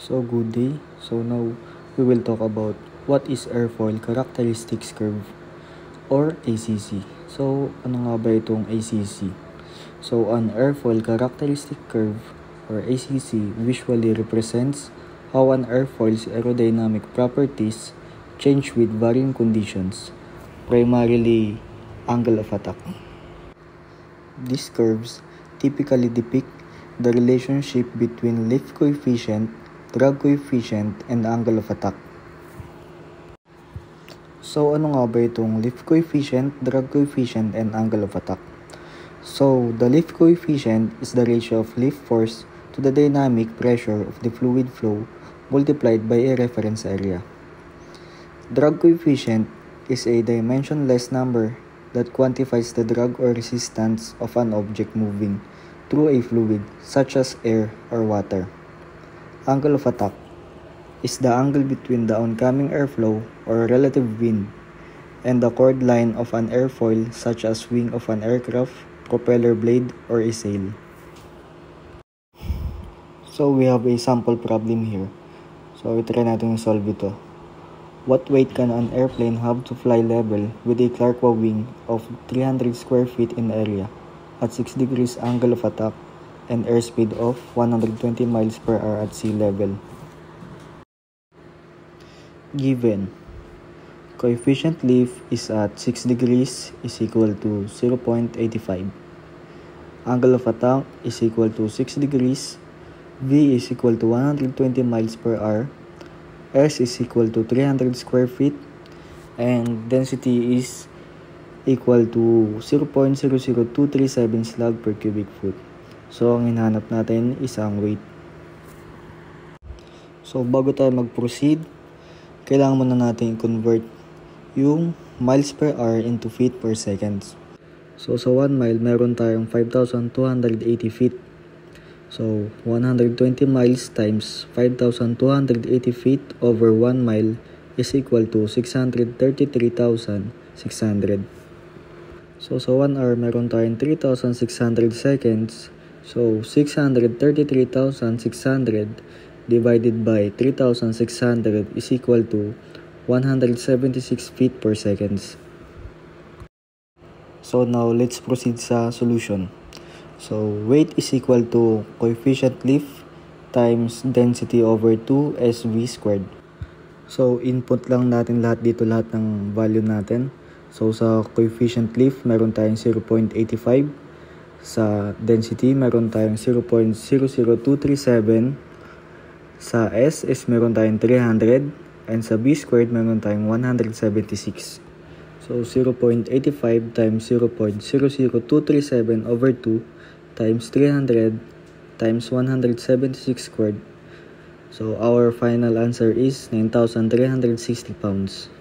So good day. So now we will talk about what is airfoil characteristics curve or ACC. So ano nga ba itong ACC? So an airfoil characteristic curve or ACC visually represents how an airfoil's aerodynamic properties change with varying conditions, primarily angle of attack. These curves typically depict the relationship between lift coefficient, drag coefficient, and angle of attack. So ano nga ba itong lift coefficient, drag coefficient, and angle of attack? So the lift coefficient is the ratio of lift force to the dynamic pressure of the fluid flow multiplied by a reference area. Drag coefficient is a dimensionless number that quantifies the drag or resistance of an object moving through a fluid such as air or water. Angle of attack is the angle between the oncoming airflow or relative wind and the chord line of an airfoil such as wing of an aircraft, propeller blade, or a sail. So we have a sample problem here. So try natin solve ito. What weight can an airplane have to fly level with a Clarkwa wing of 300 square feet in area at 6 degrees angle of attack and airspeed of 120 miles per hour at sea level? Given coefficient lift is at 6 degrees is equal to 0.85. Angle of attack is equal to 6 degrees. V is equal to 120 miles per hour. S is equal to 300 square feet. And density is equal to 0.00237 slug per cubic foot. So, ang hinahanap natin is ang weight. So, bago tayo mag-proceed, kailangan muna natin i-convert yung miles per hour into feet per seconds. So, sa 1 mile, meron tayong 5,280 feet. So, 120 miles times 5,280 feet over 1 mile is equal to 633,600. So, sa 1 hour, meron tayong 3,600 seconds. So, 633,600 divided by 3,600 is equal to 176 feet per seconds. So now let's proceed sa solution. So weight is equal to coefficient lift times density over 2 SV squared. So input lang natin lahat dito, lahat ng value natin. So sa coefficient lift meron tayong 0.85. Sa density meron tayong 0.00237. Sa S is meron tayong 300, and sa B squared meron tayong 176. So 0.85 times 0.00237 over 2 times 300 times 176 squared. So our final answer is 9,360 pounds.